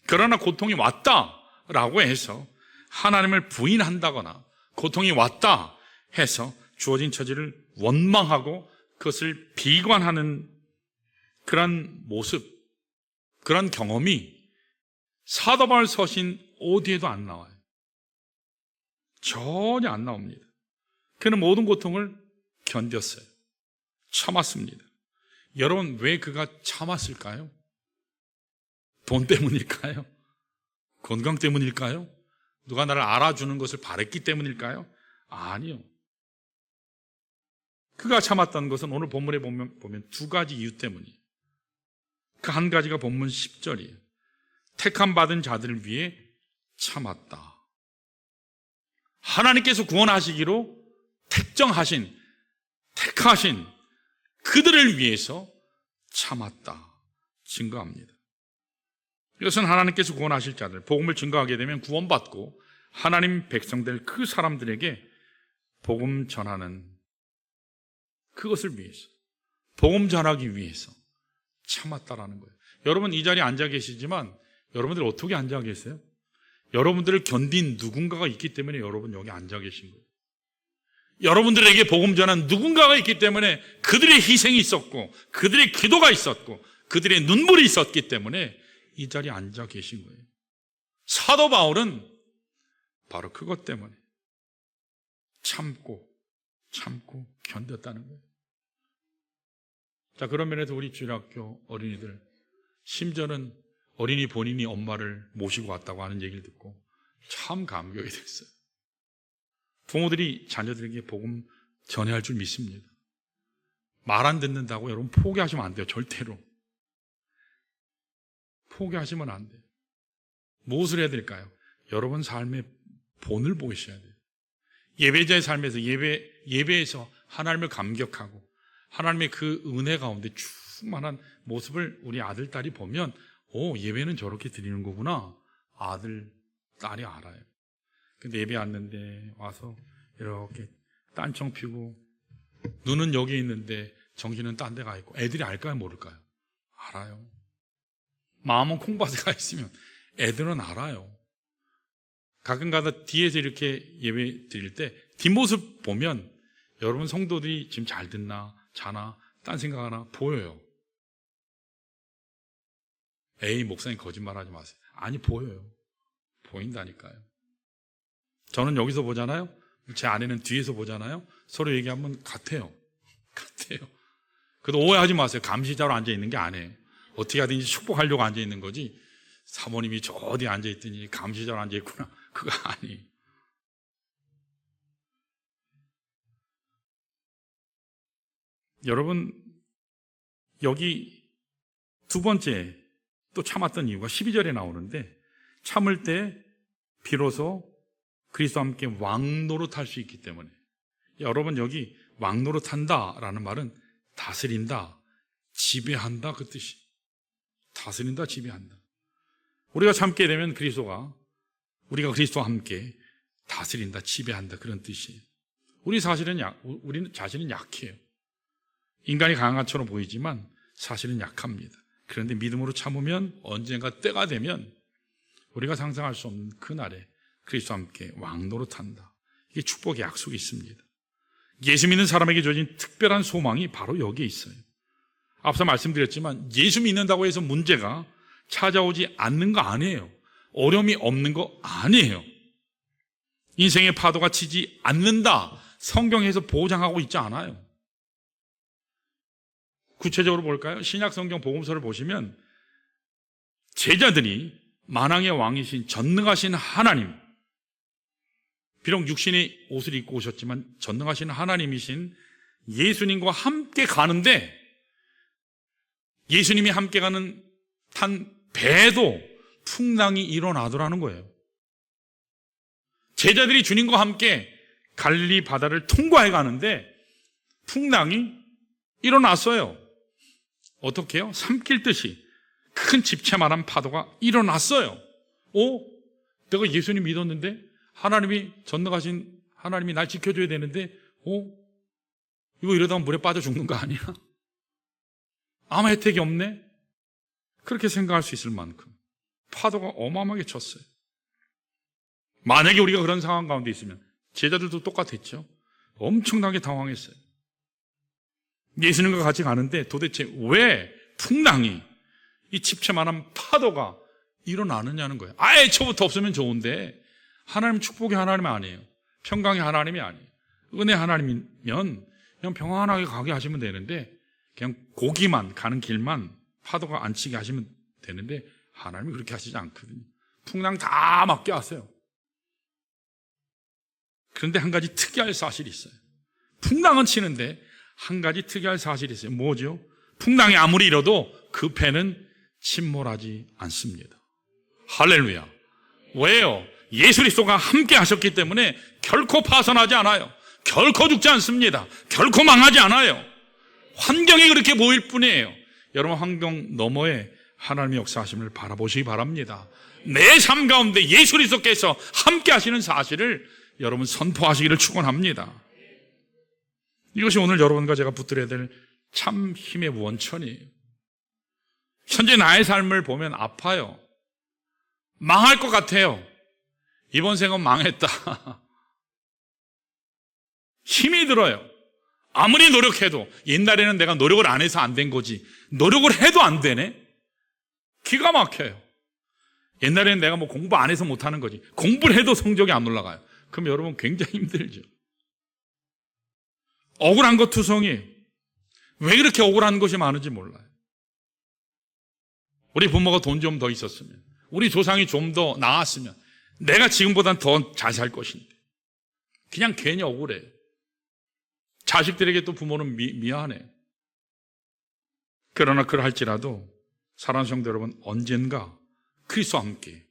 그러나 고통이 왔다라고 해서 하나님을 부인한다거나 고통이 왔다 해서 주어진 처지를 원망하고 그것을 비관하는 그런 모습, 그런 경험이 사도 바울 서신 어디에도 안 나와요. 전혀 안 나옵니다. 그는 모든 고통을 견뎠어요. 참았습니다. 여러분, 왜 그가 참았을까요? 돈 때문일까요? 건강 때문일까요? 누가 나를 알아주는 것을 바랬기 때문일까요? 아니요. 그가 참았던 것은 오늘 본문에 보면 두 가지 이유 때문이에요. 그 한 가지가 본문 10절이에요. 택함 받은 자들을 위해 참았다. 하나님께서 구원하시기로 택하신 그들을 위해서 참았다 증거합니다. 이것은 하나님께서 구원하실 자들, 복음을 증거하게 되면 구원받고 하나님 백성될 그 사람들에게 복음 전하는 그것을 위해서, 복음 전하기 위해서 참았다라는 거예요. 여러분, 이 자리에 앉아 계시지만 여러분들 어떻게 앉아 계세요? 여러분들을 견딘 누군가가 있기 때문에 여러분 여기 앉아 계신 거예요. 여러분들에게 복음 전한 누군가가 있기 때문에 그들의 희생이 있었고 그들의 기도가 있었고 그들의 눈물이 있었기 때문에 이 자리에 앉아 계신 거예요. 사도 바울은 바로 그것 때문에 참고 견뎠다는 거예요. 자, 그런 면에서 우리 주일학교 어린이들, 심지어는 어린이 본인이 엄마를 모시고 왔다고 하는 얘기를 듣고 참 감격이 됐어요. 부모들이 자녀들에게 복음 전해야 할 줄 믿습니다. 말 안 듣는다고 여러분 포기하시면 안 돼요. 절대로. 포기하시면 안 돼요. 무엇을 해야 될까요? 여러분 삶의 본을 보이셔야 돼요. 예배자의 삶에서 예배에서 하나님을 감격하고 하나님의 그 은혜 가운데 충만한 모습을 우리 아들, 딸이 보면 예배는 저렇게 드리는 거구나. 아들, 딸이 알아요. 근데 예배 왔는데 와서 이렇게 딴청 피고 눈은 여기 있는데 정신은 딴 데 가 있고 애들이 알까요? 모를까요? 알아요. 마음은 콩밭에 가 있으면 애들은 알아요. 가끔가다 뒤에서 이렇게 예배 드릴 때 뒷모습 보면 여러분 성도들이 지금 잘 듣나 자나 딴 생각하나 보여요. 에이 목사님 거짓말하지 마세요. 아니 보여요. 보인다니까요. 저는 여기서 보잖아요. 제 아내는 뒤에서 보잖아요. 서로 얘기하면 같아요. 그래도 오해하지 마세요. 감시자로 앉아있는 게 아니에요. 어떻게 하든지 축복하려고 앉아있는 거지 사모님이 저 어디 앉아있더니 감시자로 앉아있구나 그거 아니에요. 여러분 여기 두 번째 또 참았던 이유가 12절에 나오는데 참을 때 비로소 그리스도와 함께 왕노릇할 수 있기 때문에 여러분 여기 왕노릇한다라는 말은 다스린다, 지배한다 그 뜻이. 다스린다, 지배한다. 우리가 참게 되면 우리가 그리스도와 함께 다스린다, 지배한다 그런 뜻이에요. 우리는 자신은 약해요. 인간이 강한 것처럼 보이지만 사실은 약합니다. 그런데 믿음으로 참으면 언젠가 때가 되면 우리가 상상할 수 없는 그날에 그리스도와 함께 왕노릇한다. 이게 축복의 약속이 있습니다. 예수 믿는 사람에게 주어진 특별한 소망이 바로 여기에 있어요. 앞서 말씀드렸지만 예수 믿는다고 해서 문제가 찾아오지 않는 거 아니에요. 어려움이 없는 거 아니에요. 인생의 파도가 치지 않는다. 성경에서 보장하고 있지 않아요. 구체적으로 볼까요? 신약 성경 복음서를 보시면 제자들이 만왕의 왕이신 전능하신 하나님, 비록 육신의 옷을 입고 오셨지만 전능하신 하나님이신 예수님과 함께 가는데 예수님이 함께 탄 배도 풍랑이 일어나더라는 거예요. 제자들이 주님과 함께 갈릴리 바다를 통과해 가는데 풍랑이 일어났어요. 어떻게 해요? 삼킬듯이 큰 집채만한 파도가 일어났어요. 내가 예수님 믿었는데 하나님이 전능하신 하나님이 날 지켜줘야 되는데 이거 이러다가 물에 빠져 죽는 거 아니야? 아무 혜택이 없네? 그렇게 생각할 수 있을 만큼 파도가 어마어마하게 쳤어요. 만약에 우리가 그런 상황 가운데 있으면 제자들도 똑같았죠. 엄청나게 당황했어요. 예수님과 같이 가는데 도대체 왜 풍랑이 이 집채만한 파도가 일어나느냐는 거예요. 아예 처부터 없으면 좋은데 하나님 축복의 하나님이 아니에요. 평강의 하나님이 아니에요. 은혜 하나님이면 그냥 평안하게 가게 하시면 되는데 그냥 고기만 가는 길만 파도가 안 치게 하시면 되는데 하나님이 그렇게 하시지 않거든요. 풍랑 다 맡겨왔어요. 그런데 한 가지 특이할 사실이 있어요. 풍랑은 치는데 한 가지 특이할 사실이 있어요. 뭐죠? 풍랑이 아무리 일어도 그 배는 침몰하지 않습니다. 할렐루야. 왜요? 예수 그리스도가 함께 하셨기 때문에 결코 파손하지 않아요. 결코 죽지 않습니다. 결코 망하지 않아요. 환경이 그렇게 보일 뿐이에요. 여러분 환경 너머에 하나님의 역사하심을 바라보시기 바랍니다. 내 삶 가운데 예수 그리스도께서 함께 하시는 사실을 여러분 선포하시기를 축원합니다. 이것이 오늘 여러분과 제가 붙들어야 될 참 힘의 원천이에요. 현재 나의 삶을 보면 아파요. 망할 것 같아요. 이번 생은 망했다. 힘이 들어요. 아무리 노력해도 옛날에는 내가 노력을 안 해서 안 된 거지 노력을 해도 안 되네. 기가 막혀요. 옛날에는 내가 공부 안 해서 못하는 거지 공부를 해도 성적이 안 올라가요. 그럼 여러분 굉장히 힘들죠. 억울한 것 투성이에요. 왜 그렇게 억울한 것이 많은지 몰라요. 우리 부모가 돈 좀 더 있었으면 우리 조상이 좀 더 나았으면 내가 지금보단 더 잘 살 것인데 그냥 괜히 억울해. 자식들에게 또 부모는 미안해. 그러나 그러할지라도 사랑하는 성도 여러분, 언젠가 그리스도와 함께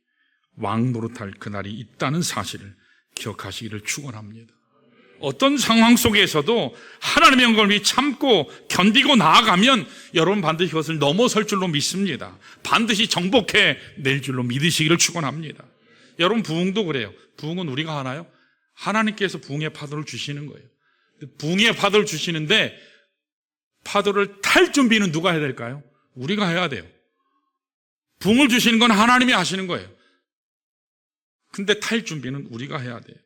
왕 노릇할 그날이 있다는 사실을 기억하시기를 축원합니다. 어떤 상황 속에서도 하나님의 영광을 참고 견디고 나아가면 여러분 반드시 그것을 넘어설 줄로 믿습니다. 반드시 정복해낼 줄로 믿으시기를 축원합니다. 여러분 부흥도 그래요. 부흥은 우리가 하나요? 하나님께서 부흥의 파도를 주시는 거예요. 부흥의 파도를 주시는데 파도를 탈 준비는 누가 해야 될까요? 우리가 해야 돼요. 부흥을 주시는 건 하나님이 하시는 거예요. 근데 탈 준비는 우리가 해야 돼요.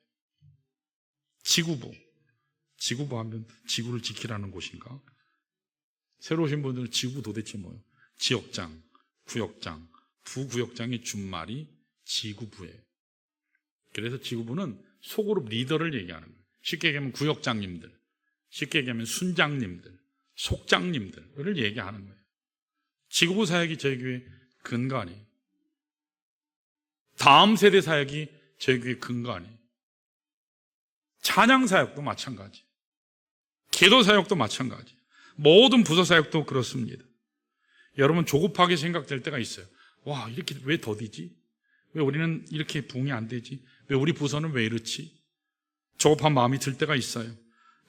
지구부 하면 지구를 지키라는 곳인가? 새로 오신 분들은 지구부 도대체 뭐예요? 지역장, 구역장, 부구역장의 준말이 지구부예요. 그래서 지구부는 소그룹 리더를 얘기하는 거예요. 쉽게 얘기하면 구역장님들, 쉽게 얘기하면 순장님들, 속장님들을 얘기하는 거예요. 지구부 사역이 저희 교회 근거 아니에요. 다음 세대 사역이 저희 교회 근거 아니에요. 찬양 사역도 마찬가지, 기도 사역도 마찬가지, 모든 부서 사역도 그렇습니다. 여러분 조급하게 생각될 때가 있어요. 와, 이렇게 왜 더디지? 왜 우리는 이렇게 부흥이 안 되지? 왜 우리 부서는 왜 이렇지? 조급한 마음이 들 때가 있어요.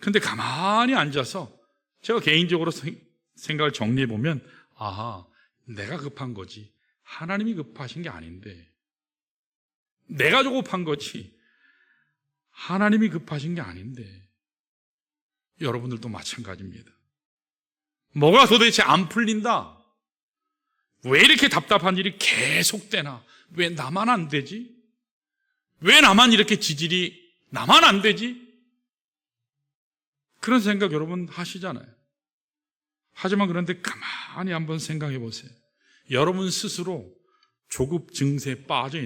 근데 가만히 앉아서 제가 개인적으로 생각을 정리해 보면, 아하, 내가 급한 거지 하나님이 급하신 게 아닌데, 내가 조급한 거지 하나님이 급하신 게 아닌데. 여러분들도 마찬가지입니다. 뭐가 도대체 안 풀린다? 왜 이렇게 답답한 일이 계속되나? 왜 나만 안 되지? 왜 나만 이렇게 지질이 나만 안 되지? 그런 생각 여러분 하시잖아요. 하지만 그런데 가만히 한번 생각해 보세요. 여러분 스스로 조급 증세에 빠져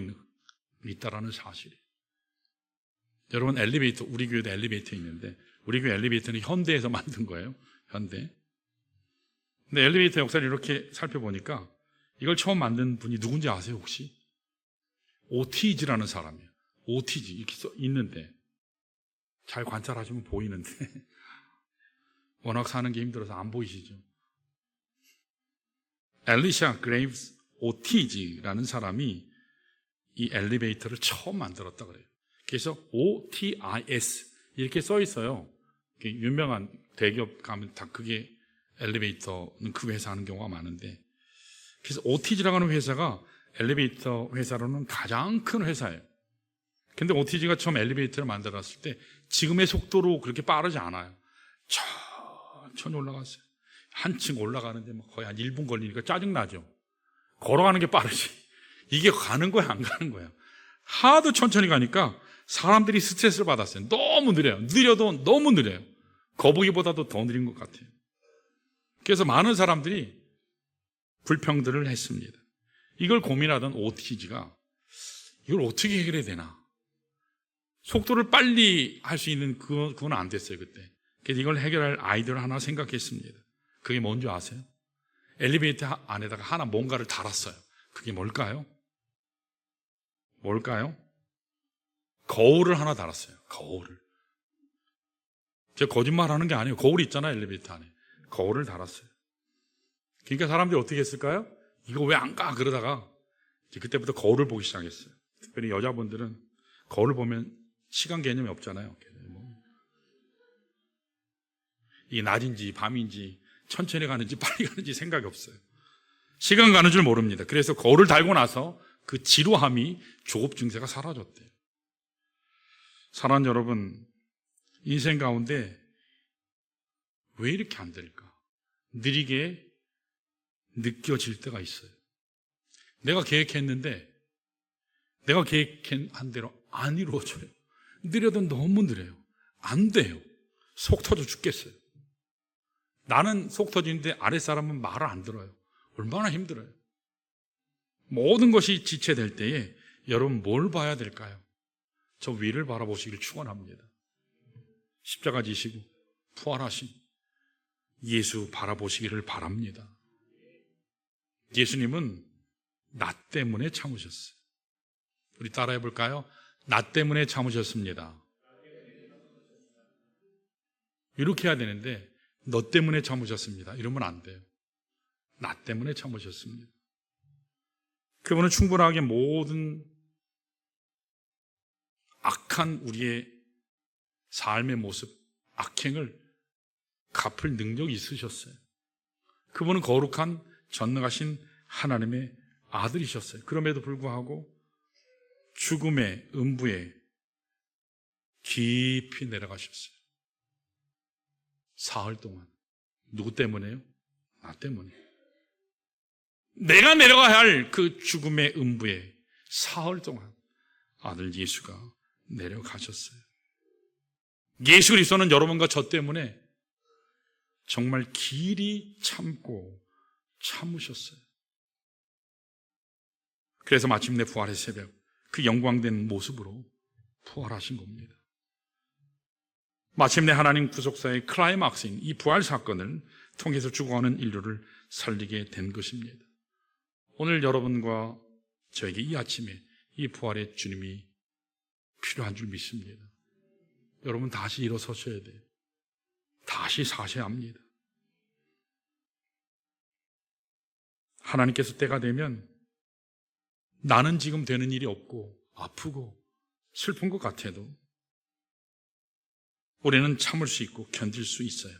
있다라는 사실이. 여러분 엘리베이터, 우리 교회도 엘리베이터 있는데 우리 교회 엘리베이터는 현대에서 만든 거예요. 현대. 근데 엘리베이터 역사를 이렇게 살펴보니까 이걸 처음 만든 분이 누군지 아세요 혹시? 오티즈라는 사람이에요. 오티즈 이렇게 써 있는데 잘 관찰하시면 보이는데 워낙 사는 게 힘들어서 안 보이시죠? 엘리샤 그레이브스 오티즈라는 사람이 이 엘리베이터를 처음 만들었다 그래요. 그래서 OTIS 이렇게 써 있어요. 유명한 대기업 가면 다 그게 엘리베이터는 그 회사 하는 경우가 많은데, 그래서 오티즈라고 하는 회사가 엘리베이터 회사로는 가장 큰 회사예요. 근데 오티즈가 처음 엘리베이터를 만들었을 때 지금의 속도로 그렇게 빠르지 않아요. 천천히 올라갔어요. 한층 올라가는데 거의 한 1분 걸리니까 짜증나죠. 걸어가는 게 빠르지 이게 가는 거야 안 가는 거야. 하도 천천히 가니까 사람들이 스트레스를 받았어요. 너무 느려요. 느려도 너무 느려요. 거북이보다도 더 느린 것 같아요. 그래서 많은 사람들이 불평들을 했습니다. 이걸 고민하던 오티지가 이걸 어떻게 해결해야 되나. 속도를 빨리 할 수 있는 그건 안 됐어요 그때. 그래서 이걸 해결할 아이디어를 하나 생각했습니다. 그게 뭔지 아세요? 엘리베이터 안에다가 하나 뭔가를 달았어요. 그게 뭘까요? 거울을 하나 달았어요. 거울을. 제가 거짓말하는 게 아니에요. 거울이 있잖아요 엘리베이터 안에. 거울을 달았어요. 그러니까 사람들이 어떻게 했을까요? 이거 왜 안 가? 그러다가 이제 그때부터 거울을 보기 시작했어요. 특별히 여자분들은 거울을 보면 시간 개념이 없잖아요. 이게 낮인지 밤인지 천천히 가는지 빨리 가는지 생각이 없어요. 시간 가는 줄 모릅니다. 그래서 거울을 달고 나서 그 지루함이 조급 증세가 사라졌대요. 사랑하는 여러분, 인생 가운데 왜 이렇게 안 될까? 느리게 느껴질 때가 있어요. 내가 계획했는데 내가 계획한 대로 안 이루어져요. 느려도 너무 느려요. 안 돼요. 속 터져 죽겠어요. 나는 속 터지는데 아랫사람은 말을 안 들어요. 얼마나 힘들어요. 모든 것이 지체될 때에 여러분 뭘 봐야 될까요? 저 위를 바라보시기를 축원합니다. 십자가 지시고 부활하신 예수 바라보시기를 바랍니다. 예수님은 나 때문에 참으셨어요. 우리 따라해 볼까요? 나 때문에 참으셨습니다. 이렇게 해야 되는데 너 때문에 참으셨습니다. 이러면 안 돼요. 나 때문에 참으셨습니다. 그분은 충분하게 모든 악한 우리의 삶의 모습, 악행을 갚을 능력이 있으셨어요. 그분은 거룩한 전능하신 하나님의 아들이셨어요. 그럼에도 불구하고 죽음의 음부에 깊이 내려가셨어요. 사흘 동안. 누구 때문에요? 나 때문에. 내가 내려가야 할 그 죽음의 음부에 사흘 동안 아들 예수가 내려가셨어요. 예수 그리스도는 여러분과 저 때문에 정말 길이 참고 참으셨어요. 그래서 마침내 부활의 새벽, 그 영광된 모습으로 부활하신 겁니다. 마침내 하나님 구속사의 클라이막스인 이 부활 사건을 통해서 죽어가는 인류를 살리게 된 것입니다. 오늘 여러분과 저에게 이 아침에 이 부활의 주님이 필요한 줄 믿습니다. 여러분 다시 일어서셔야 돼요. 다시 사셔야 합니다. 하나님께서 때가 되면 나는 지금 되는 일이 없고 아프고 슬픈 것 같아도 우리는 참을 수 있고 견딜 수 있어요.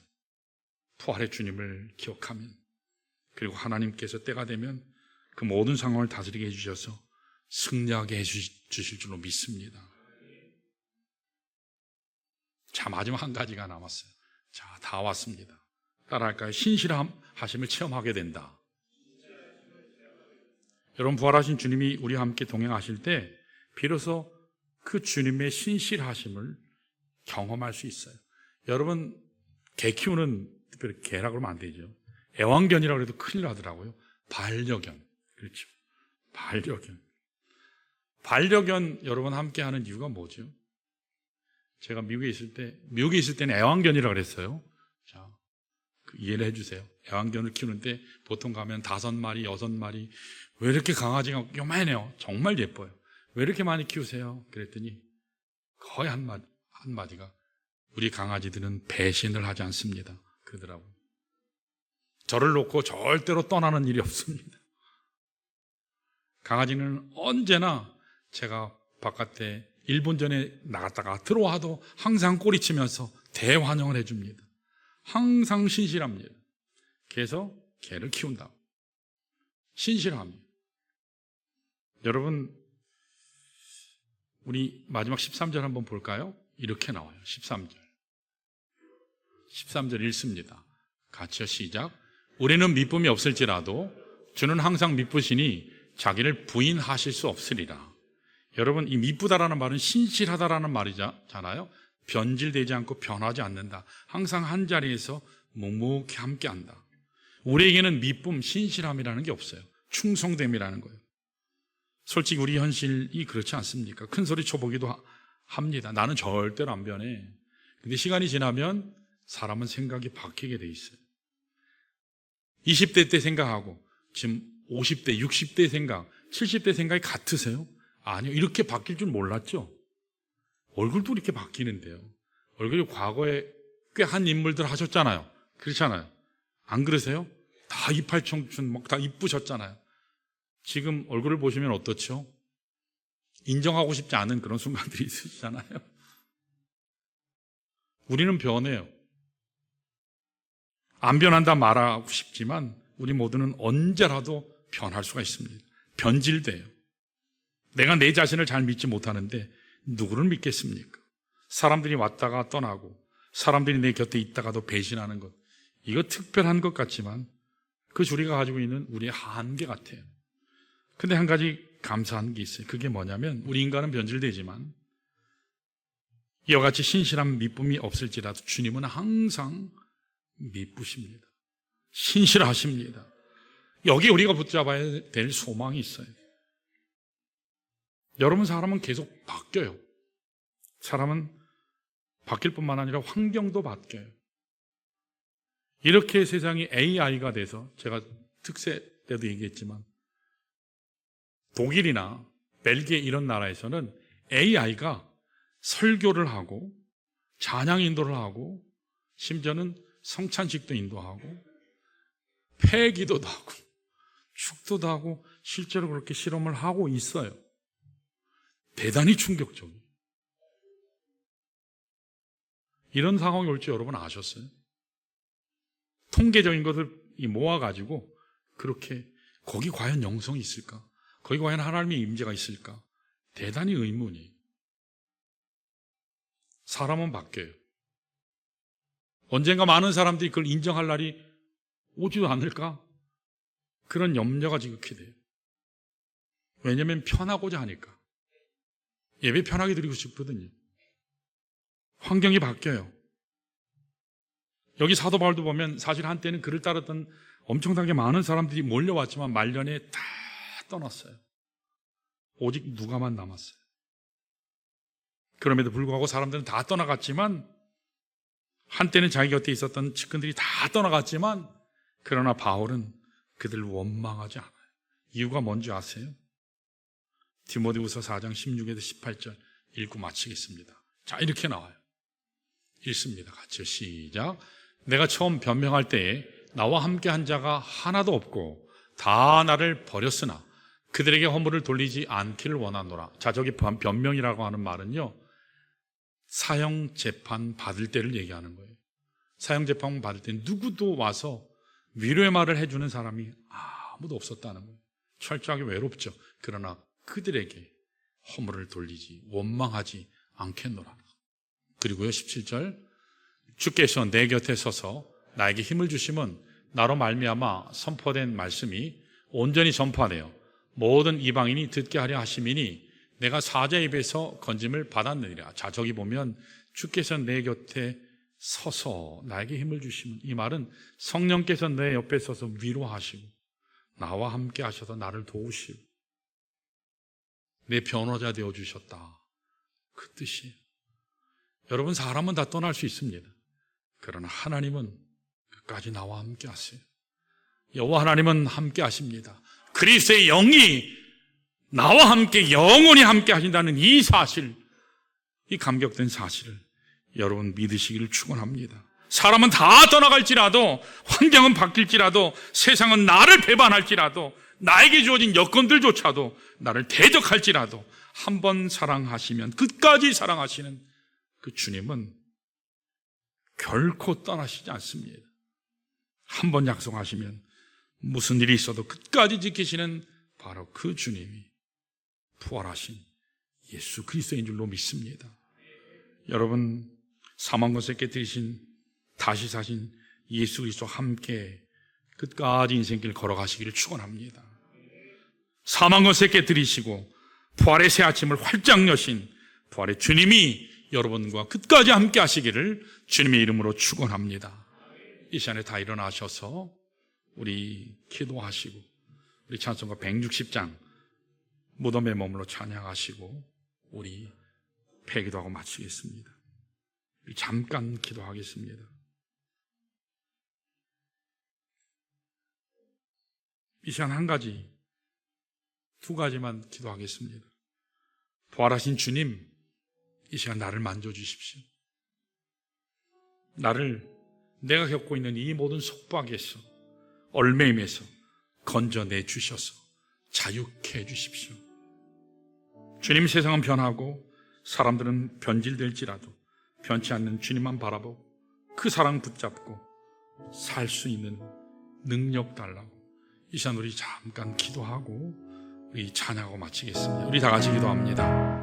부활의 주님을 기억하면. 그리고 하나님께서 때가 되면 그 모든 상황을 다스리게 해주셔서 승리하게 해주실 줄로 믿습니다. 자, 마지막 한 가지가 남았어요. 자, 다 왔습니다. 따라할까요? 신실하심을 체험하게 된다. 여러분, 부활하신 주님이 우리와 함께 동행하실 때 비로소 그 주님의 신실하심을 경험할 수 있어요. 여러분, 개 키우는, 특별히 개라 그러면 안 되죠. 애완견이라고 해도 큰일 나더라고요. 반려견. 그렇죠. 반려견. 반려견 여러분 함께 하는 이유가 뭐죠? 제가 미국에 있을 때는 애완견이라고 그랬어요. 자, 이해를 해주세요. 애완견을 키우는데 보통 가면 5마리, 6마리. 왜 이렇게 강아지가 요만해요? 정말 예뻐요. 왜 이렇게 많이 키우세요? 그랬더니 거의 한마디가 우리 강아지들은 배신을 하지 않습니다. 그러더라고요. 저를 놓고 절대로 떠나는 일이 없습니다. 강아지는 언제나 제가 바깥에 일본전에 나갔다가 들어와도 항상 꼬리치면서 대환영을 해줍니다. 항상 신실합니다. 그래서 개를 키운다. 신실합니다. 여러분, 우리 마지막 13절 한번 볼까요? 이렇게 나와요. 13절 읽습니다. 같이요, 시작. 우리는 미쁨이 없을지라도 주는 항상 미쁘시니 자기를 부인하실 수 없으리라. 여러분, 이 미쁘다라는 말은 신실하다라는 말이잖아요. 변질되지 않고 변하지 않는다. 항상 한 자리에서 묵묵히 함께한다. 우리에게는 미쁨, 신실함이라는 게 없어요. 충성됨이라는 거예요. 솔직히 우리 현실이 그렇지 않습니까? 큰 소리 쳐보기도 합니다. 나는 절대로 안 변해. 근데 시간이 지나면 사람은 생각이 바뀌게 돼 있어요. 20대 때 생각하고 지금 50대, 60대 생각, 70대 생각이 같으세요? 아니요. 이렇게 바뀔 줄 몰랐죠? 얼굴도 이렇게 바뀌는데요. 얼굴이 과거에 꽤 한 인물들 하셨잖아요. 그렇잖아요. 안 그러세요? 다 이팔청춘 막 다 이쁘셨잖아요. 지금 얼굴을 보시면 어떻죠? 인정하고 싶지 않은 그런 순간들이 있으시잖아요. 우리는 변해요. 안 변한다 말하고 싶지만 우리 모두는 언제라도 변할 수가 있습니다. 변질돼요. 내가 내 자신을 잘 믿지 못하는데 누구를 믿겠습니까? 사람들이 왔다가 떠나고 사람들이 내 곁에 있다가도 배신하는 것, 이거 특별한 것 같지만 그 우리가 가지고 있는 우리의 한계 같아요. 근데 한 가지 감사한 게 있어요. 그게 뭐냐면 우리 인간은 변질되지만 이와 같이 신실한 미쁨이 없을지라도 주님은 항상 미쁘십니다. 신실하십니다. 여기에 우리가 붙잡아야 될 소망이 있어요. 여러분, 사람은 계속 바뀌어요. 사람은 바뀔 뿐만 아니라 환경도 바뀌어요. 이렇게 세상이 AI가 돼서, 제가 특세 때도 얘기했지만 독일이나 벨기에 이런 나라에서는 AI가 설교를 하고 찬양 인도를 하고 심지어는 성찬식도 인도하고 폐기도도 하고 축도도 하고 실제로 그렇게 실험을 하고 있어요. 대단히 충격적이에요. 이런 상황이 올 줄 여러분 아셨어요? 통계적인 것을 모아가지고 그렇게 거기 과연 영성이 있을까? 거기 과연 하나님의 임재가 있을까? 대단히 의문이에요. 사람은 바뀌어요. 언젠가 많은 사람들이 그걸 인정할 날이 오지도 않을까? 그런 염려가 지극히 돼요. 왜냐하면 편하고자 하니까. 예배 편하게 드리고 싶거든요. 환경이 바뀌어요. 여기 사도 바울도 보면 사실 한때는 그를 따랐던 엄청나게 많은 사람들이 몰려왔지만 말년에 다 떠났어요. 오직 누가만 남았어요. 그럼에도 불구하고 사람들은 다 떠나갔지만, 한때는 자기 곁에 있었던 측근들이 다 떠나갔지만, 그러나 바울은 그들을 원망하지 않아요. 이유가 뭔지 아세요? 디모데후서 4장 16에서 18절 읽고 마치겠습니다. 자, 이렇게 나와요. 읽습니다. 같이요. 시작. 내가 처음 변명할 때에 나와 함께 한 자가 하나도 없고 다 나를 버렸으나 그들에게 허물을 돌리지 않기를 원하노라. 자, 저기 변명이라고 하는 말은요, 사형 재판 받을 때를 얘기하는 거예요. 사형 재판 받을 때 누구도 와서 위로의 말을 해주는 사람이 아무도 없었다는 거예요. 철저하게 외롭죠. 그러나 그들에게 허물을 돌리지 원망하지 않겠노라. 그리고요, 17절, 주께서 내 곁에 서서 나에게 힘을 주심은 나로 말미암아 선포된 말씀이 온전히 전파되어 모든 이방인이 듣게 하려 하심이니 내가 사자 입에서 건짐을 받았느니라. 자, 저기 보면 주께서 내 곁에 서서 나에게 힘을 주시면, 이 말은 성령께서 내 옆에 서서 위로하시고 나와 함께 하셔서 나를 도우시고 내 변호자 되어주셨다, 그 뜻이에요. 여러분, 사람은 다 떠날 수 있습니다. 그러나 하나님은 끝까지 나와 함께 하세요. 여호와 하나님은 함께 하십니다. 그리스도의 영이 나와 함께 영원히 함께 하신다는 이 사실, 이 감격된 사실을 여러분 믿으시기를 축원합니다. 사람은 다 떠나갈지라도, 환경은 바뀔지라도, 세상은 나를 배반할지라도, 나에게 주어진 여건들조차도 나를 대적할지라도 한 번 사랑하시면 끝까지 사랑하시는 그 주님은 결코 떠나시지 않습니다. 한 번 약속하시면 무슨 일이 있어도 끝까지 지키시는 바로 그 주님이 부활하신 예수 그리스도인 줄로 믿습니다. 여러분, 사망과 새끼 들이신 다시 사신 예수 그리스도와 함께 끝까지 인생길 걸어가시기를 축원합니다. 사망과 새끼 들이시고 부활의 새 아침을 활짝 여신 부활의 주님이 여러분과 끝까지 함께 하시기를 주님의 이름으로 축원합니다. 이 시간에 다 일어나셔서 우리 기도하시고 우리 찬송가 160장 무덤에 머물러 찬양하시고 우리 폐기도하고 마치겠습니다. 우리 잠깐 기도하겠습니다. 이 시간 한 가지, 두 가지만 기도하겠습니다. 부활하신 주님, 이 시간 나를 만져주십시오. 나를 내가 겪고 있는 이 모든 속박에서, 얼매임에서 건져내 주셔서 자유케 해주십시오. 주님, 세상은 변하고 사람들은 변질될지라도 변치 않는 주님만 바라보고 그 사랑 붙잡고 살 수 있는 능력 달라고 이 시간 우리 잠깐 기도하고 우리 찬양하고 마치겠습니다. 우리 다 같이 기도합니다.